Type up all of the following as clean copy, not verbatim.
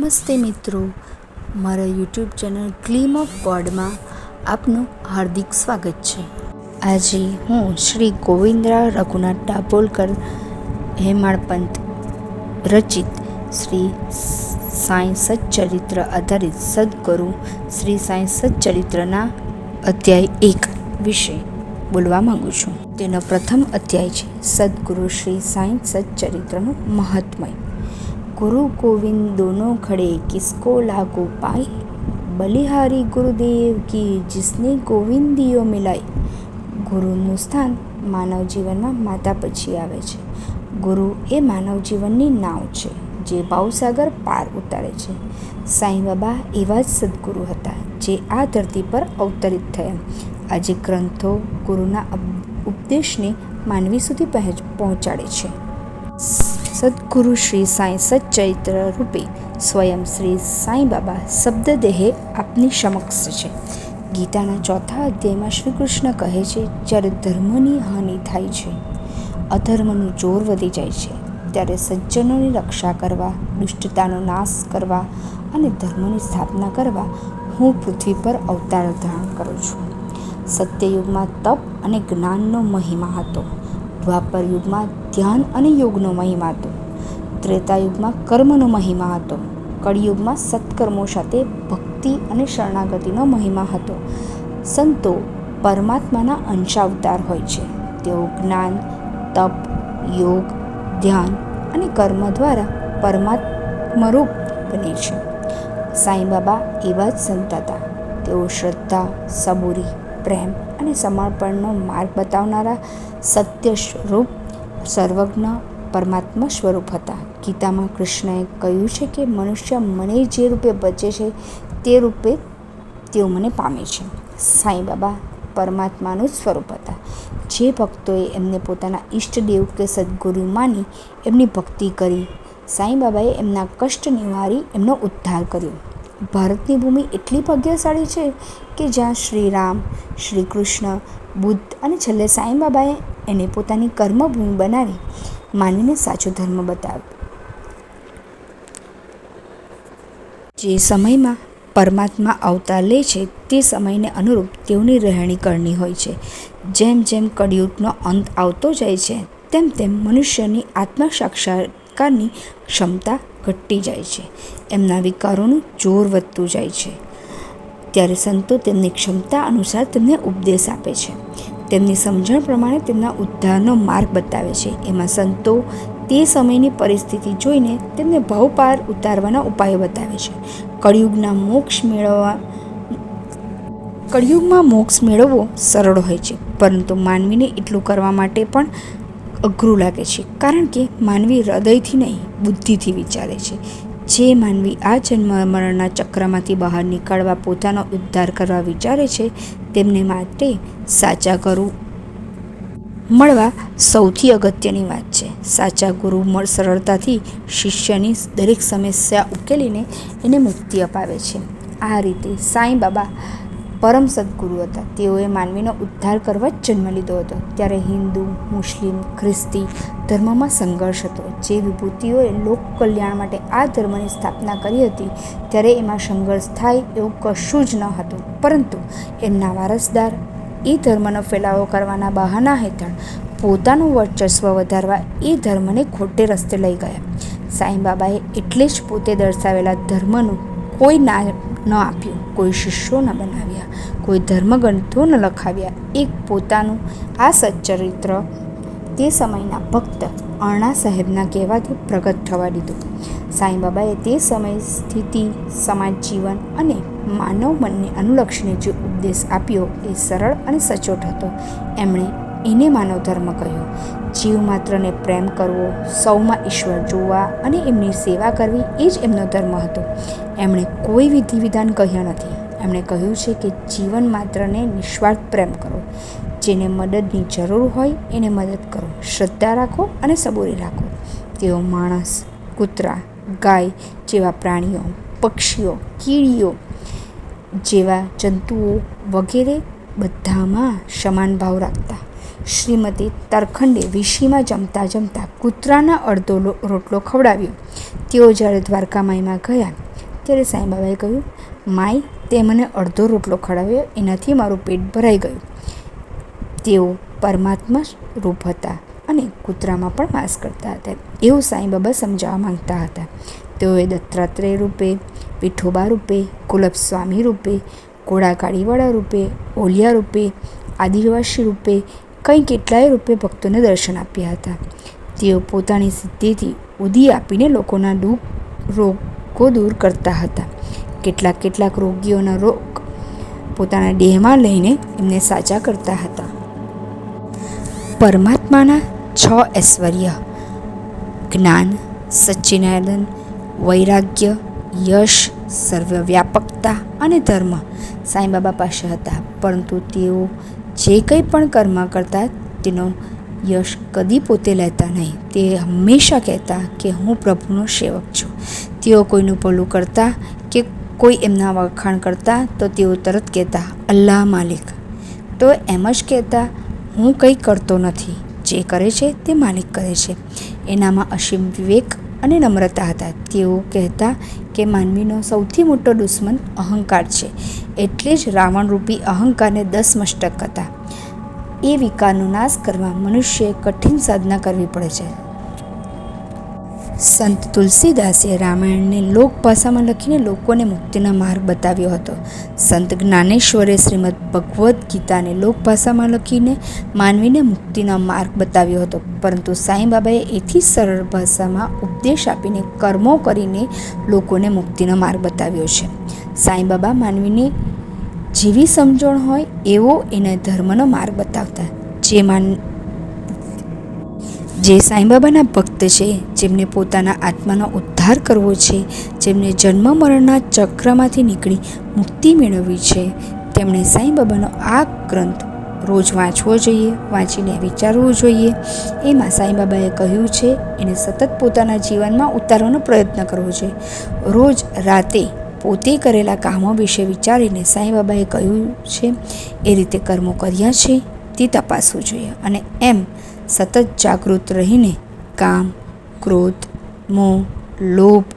નમસ્તે મિત્રો, મારા યુટ્યુબ ચેનલ ગ્લીમ ઓફ ગોડમાં આપનું હાર્દિક સ્વાગત છે. આજે હું શ્રી ગોવિંદરાવ રઘુનાથ દાભોલકર હેમાળપંત રચિત શ્રી સાંઈ સચ્ચરિત્ર આધારિત સદગુરુ શ્રી સાંઈ સચ્ચરિત્રના અધ્યાય 1 વિશે બોલવા માંગુ છું. તેનો પ્રથમ અધ્યાય છે સદગુરુ શ્રી સાંઈ સચ્ચરિત્રનું મહાત્મય. गुरु गोविंद दोनों खड़े किसको लागू पाए, बलिहारी गुरुदेव की जिसने गोविंदियो मिलाई. ગુરુનું સ્થાન માનવ જીવનમાં માતા પછી આવે છે. ગુરુ એ માનવ જીવનની નાવ છે જે ભાવસાગર પાર ઉતારે છે. સાંઈ બાબા એવા જ સદગુરુ હતા જે આ ધરતી પર અવતરિત થયા. આજે ગ્રંથો ગુરુના ઉપદેશને માનવી સુધી પહોંચાડે છે. સદગુરુ શ્રી સાંઈ સચ્ચરિત્ર રૂપે સ્વયં શ્રી સાંઈ બાબા શબ્દદેહે આપની સમક્ષ છે. ગીતાના 4થા અધ્યાયમાં શ્રી કૃષ્ણ કહે છે, જ્યારે ધર્મની હાનિ થાય છે, અધર્મનું જોર વધી જાય છે, ત્યારે સજ્જનોની રક્ષા કરવા, દુષ્ટતાનો નાશ કરવા અને ધર્મની સ્થાપના કરવા હું પૃથ્વી પર અવતાર ધારણ કરું છું. સત્યયુગમાં તપ અને જ્ઞાનનો મહિમા હતો. દ્વાપર યુગમાં ધ્યાન અને યોગનો મહિમા હતો. ત્રેતાયુગમાં કર્મનો મહિમા હતો. કળિયુગમાં સત્કર્મો સાથે ભક્તિ અને શરણાગતિનો મહિમા હતો. સંતો પરમાત્માના અંશાવતાર હોય છે. તેઓ જ્ઞાન, તપ, યોગ, ધ્યાન અને કર્મ દ્વારા પરમાત્મરૂપ બને છે. સાંઈ બાબા એવા જ સંત હતા. તેઓ શ્રદ્ધા, સબૂરી, પ્રેમ અને સમર્પણનો માર્ગ બતાવનારા સત્ય સ્વરૂપ, સર્વજ્ઞ પરમાત્મા સ્વરૂપ હતા. ગીતામાં કૃષ્ણએ કહ્યું છે કે મનુષ્ય મને જે રૂપે ભજે છે તે રૂપે તેઓ મને પામે છે. સાંઈ બાબા પરમાત્માનું સ્વરૂપ હતા. જે ભક્તોએ એમને પોતાના ઈષ્ટદેવ કે સદગુરુ માની એમની ભક્તિ કરી, સાંઈ બાબાએ એમના કષ્ટ નિવારી એમનો ઉદ્ધાર કર્યો. ભારતની ભૂમિ એટલી ભાગ્યશાળી છે કે જ્યાં શ્રી રામ, શ્રી કૃષ્ણ, બુદ્ધ અને છેલ્લે સાંઈ બાબાએ એને પોતાની કર્મભૂમિ બનાવી માનવીને સાચો ધર્મ બતાવ્યો. જે સમયમાં પરમાત્મા અવતાર લે છે તે સમયને અનુરૂપ તેઓની રહેણી કરણી હોય છે. જેમ જેમ કળિયુગનો અંત આવતો જાય છે તેમ તેમ મનુષ્યની આત્મા સાક્ષાત્કારની ક્ષમતા ઘટતી જાય છે. એમના વિકારોનું જોર વધતું જાય છે. ત્યારે સંતો તેમની ક્ષમતા અનુસાર તેમને ઉપદેશ આપે છે. તેમની સમજણ પ્રમાણે તેમના ઉદ્ધારનો માર્ગ બતાવે છે. એમાં સંતો તે સમયની પરિસ્થિતિ જોઈને તેમને ભાવ પાર ઉતારવાના ઉપાયો બતાવે છે. કળિયુગમાં મોક્ષ મેળવવો સરળ હોય છે, પરંતુ માનવીને એટલું કરવા માટે પણ અઘરું લાગે છે, કારણ કે માનવી હૃદયથી નહીં, બુદ્ધિથી વિચારે છે. જે માનવી આ જન્મ મરણના ચક્રમાંથી બહાર નીકળવા, પોતાનો ઉદ્ધાર કરવા વિચારે છે, તેમને માટે સાચા ગુરુ મળવા સૌથી અગત્યની વાત છે. સાચા ગુરુ સરળતાથી શિષ્યની દરેક સમસ્યા ઉકેલીને એને મુક્તિ અપાવે છે. આ રીતે સાંઈ બાબા પરમ સદગુરુ હતા. તેઓએ માનવીનો ઉદ્ધાર કરવા જ જન્મ લીધો હતો. ત્યારે હિન્દુ, મુસ્લિમ, ખ્રિસ્તી ધર્મમાં સંઘર્ષ હતો. જે વિભૂતિઓએ લોક કલ્યાણ માટે આ ધર્મની સ્થાપના કરી હતી, ત્યારે એમાં સંઘર્ષ થાય એવું કશું જ ન હતું. પરંતુ એમના વારસદાર એ ધર્મનો ફેલાવો કરવાના બહાના હેઠળ પોતાનું વર્ચસ્વ વધારવા એ ધર્મને ખોટે રસ્તે લઈ ગયા. સાંઈ બાબાએ એટલે જ પોતે દર્શાવેલા ધર્મનું કોઈ નામ ન આપ્યું, કોઈ શિષ્યો ન બનાવ્યા, કોઈ ધર્મગ્રંથો ન લખાવ્યા. એક પોતાનું આ સચ્ચરિત્ર તે સમયના ભક્ત અણ્ણા સાહેબના કહેવાથી પ્રગટ થવા દીધું. સાંઈ બાબાએ તે સમય સ્થિતિ, સમાજ જીવન અને માનવ મનને અનુલક્ષીને જે ઉપદેશ આપ્યો એ સરળ અને સચોટ હતો. એમણે એને માનવ ધર્મ કહ્યો. જીવ માત્રને પ્રેમ કરવો, સૌમાં ઈશ્વર જોવા અને એમની સેવા કરવી એ જ એમનો ધર્મ હતો. એમણે કોઈ વિધિ વિધાન કહ્યા નથી. એમણે કહ્યું છે કે જીવન માત્રને નિસ્વાર્થ પ્રેમ કરો. જેને મદદની જરૂર હોય એને મદદ કરો. શ્રદ્ધા રાખો અને સબૂરી રાખો. તેઓ માણસ, કૂતરા, ગાય જેવા પ્રાણીઓ, પક્ષીઓ, કીડીઓ જેવા જંતુઓ વગેરે બધામાં સમાન ભાવ રાખતા. શ્રીમતી તરખંડે વિશીમાં જમતા કૂતરાના અડધો રોટલો ખવડાવ્યો. તેઓ જ્યારે દ્વારકામાઈમાં ગયા ત્યારે સાંઈબાબાએ કહ્યું, માય તે મને અડધો રોટલો ખવડાવ્યો, એનાથી મારું પેટ ભરાઈ ગયું. તેઓ પરમાત્મા રૂપ હતા અને કૂતરામાં પણ વાસ કરતા હતા એવું સાંઈબાબા સમજાવવા માંગતા હતા. તેઓએ દત્તાત્રેય રૂપે, વિઠોબા રૂપે, કુલપ સ્વામી રૂપે, ઘોડાગાડીવાળા રૂપે, ઓલિયા રૂપે, આદિવાસી રૂપે, કંઈ કેટલાય રૂપે ભક્તોને દર્શન આપ્યા હતા. તેઓ પોતાની સિદ્ધિથી ઉદી આપીને લોકોના રોગો દૂર કરતા હતા. કેટલાક રોગીઓના રોગ પોતાના દેહમાં લઈને એમને સાજા કરતા હતા. પરમાત્માના 6 ઐશ્વર્ય જ્ઞાન, સચ્ચિદાનંદ, વૈરાગ્ય, યશ, સર્વવ્યાપકતા અને ધર્મ સાંઈબાબા પાસે હતા. પરંતુ તેઓ જે કંઈ પણ કર્મ કરતા તેનો યશ કદી પોતે લેતા નહીં. તે હંમેશા કહેતા કે હું પ્રભુનો સેવક છું. તેઓ કોઈનું ભલું કરતા કે કોઈ એમના વખાણ કરતા તો તેઓ તરત કહેતા અલ્લાહ માલિક. તો એમ જ કહેતા હું કંઈ કરતો નથી, જે કરે છે તે માલિક કરે છે. એનામાં અસીમ વિવેક અને નમ્રતા હતા. તેઓ કહેતા કે માનવીનો સૌથી મોટો દુશ્મન અહંકાર છે, એટલે જ રાવણરૂપી અહંકારને 10 મસ્તક હતા. એ વિકારનો નાશ કરવા મનુષ્યએ કઠિન સાધના કરવી પડે છે. સંત તુલસીદાસે રામાયણને લોક ભાષામાં લખીને લોકોને મુક્તિનો માર્ગ બતાવ્યો હતો. સંત જ્ઞાનેશ્વરે શ્રીમદ ભગવદ્ ગીતાને લોક ભાષામાં લખીને માનવીને મુક્તિનો માર્ગ બતાવ્યો હતો. પરંતુ સાંઈબાબાએ એથી સરળ ભાષામાં ઉપદેશ આપીને કર્મો કરીને લોકોને મુક્તિનો માર્ગ બતાવ્યો છે. સાંઈબાબા માનવીને જેવી સમજણ હોય એવો એને ધર્મનો માર્ગ બતાવતા. જે સાંઈબાબાના ભક્ત છે, જેમને પોતાના આત્માનો ઉદ્ધાર કરવો છે, જેમને જન્મ મરણના ચક્રમાંથી નીકળી મુક્તિ મેળવવી છે, તેમણે સાંઈબાબાનો આ ગ્રંથ રોજ વાંચવો જોઈએ, વાંચીને વિચારવું જોઈએ. એમાં સાંઈબાબાએ કહ્યું છે એને સતત પોતાના જીવનમાં ઉતારવાનો પ્રયત્ન કરવો જોઈએ. રોજ રાતે પોતે કરેલા કામો વિશે વિચારીને સાંઈબાબાએ કહ્યું છે એ રીતે કર્મો કર્યા છે તે તપાસવું જોઈએ. અને એમ સતત જાગૃત રહીને કામ, ક્રોધ, મોહ, લોભ,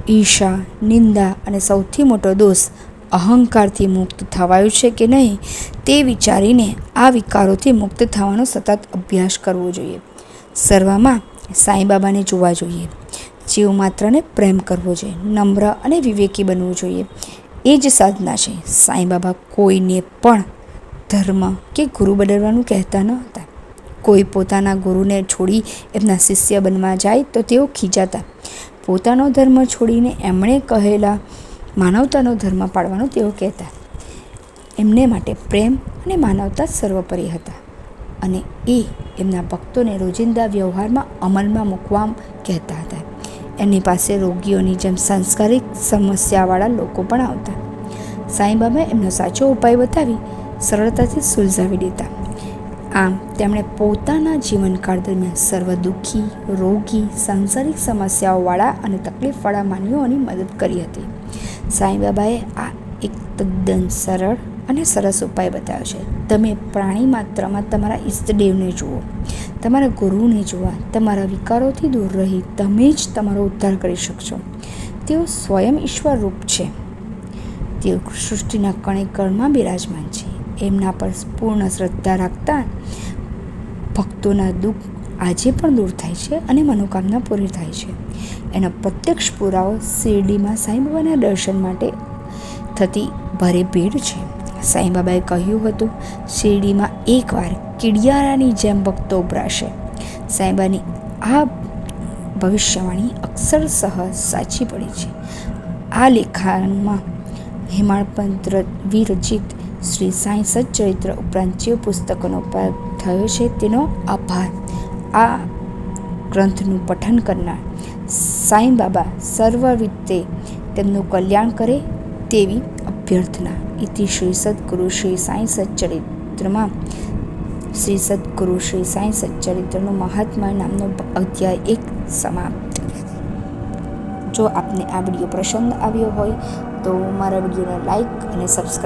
ઈર્ષા, નિંદા અને સૌથી મોટો દોષ અહંકારથી મુક્ત થવાયું છે કે નહીં તે વિચારીને આ વિકારોથી મુક્ત થવાનો સતત અભ્યાસ કરવો જોઈએ. સર્વમાં સાંઈબાબાને જોવા જોઈએ. જીવ માત્રને પ્રેમ કરવો જોઈએ. નમ્ર અને વિવેકી બનવું જોઈએ. એ જ સાધના છે. સાંઈબાબા કોઈને પણ ધર્મ કે ગુરુ બદલવાનું કહેતા ન હતા. કોઈ પોતાના ગુરુને છોડી એમના શિષ્ય બનવા જાય તો તેઓ ખીજાતા. પોતાનો ધર્મ છોડીને એમણે કહેલા માનવતાનો ધર્મ પાળવાનો તેઓ કહેતા. એમને માટે પ્રેમ અને માનવતા સર્વોપરી હતા અને એ એમના ભક્તોને રોજિંદા વ્યવહારમાં અમલમાં મૂકવા કહેતા હતા. એમની પાસે રોગીઓની જેમ સાંસ્કારિક સમસ્યાવાળા લોકો પણ આવતા. સાંઈબાબા એમનો સાચો ઉપાય બતાવી સરળતાથી સુલઝાવી દેતા. આમ તેમણે પોતાના જીવનકાળ દરમિયાન સર્વ દુઃખી, રોગી, સાંસારિક સમસ્યાઓવાળા અને તકલીફવાળા માનવીઓની મદદ કરી હતી. સાંઈબાબાએ આ એક તદ્દન સરળ અને સરસ ઉપાય બતાવ્યો છે. તમે પ્રાણી માત્રમાં તમારા ઈષ્ટદેવને જુઓ, તમારા ગુરુને જોવા. તમારા વિકારોથી દૂર રહી તમે જ તમારો ઉદ્ધાર કરી શકશો. તેઓ સ્વયં ઈશ્વર રૂપ છે. તેઓ સૃષ્ટિના કણે કણમાં બિરાજમાન છે. એમના પર પૂર્ણ શ્રદ્ધા રાખતા ભક્તોના દુઃખ આજે પણ દૂર થાય છે અને મનોકામના પૂરી થાય છે. એનો પ્રત્યક્ષ પુરાવો શિરડીમાં સાંઈબાબાના દર્શન માટે થતી ભારે ભીડ છે. સાંઈબાબાએ કહ્યું હતું, શિરડીમાં એકવાર કીડિયારાની જેમ ભક્તો ઉભરાશે. સાંઈબાની આ ભવિષ્યવાણી અક્ષરશઃ સાચી પડી છે. આ લેખાનમાં હેમાળપંત વિરચિત શ્રી સાંઈ સચ્ચરિત્ર ઉપરાંત જે પુસ્તકોનો ઉપયોગ થયો છે તેનો આભાર. આ ગ્રંથનું પઠન કરનાર સાંઈબાબા સર્વ રીતે તેમનું કલ્યાણ કરે તેવી અભ્યર્થના. ઇતિ શ્રી સદગુરુ શ્રી સાંઈ સચ્ચરિત્રમાં શ્રી સદગુરુ શ્રી સાંઈ સચ્ચરિત્રનું મહાત્મા નામનો અધ્યાય 1 સમાપ્ત. જો આપને આ વિડીયો પસંદ આવ્યો હોય તો મારા વિડીયોને લાઈક અને સબસ્ક્રાઈબ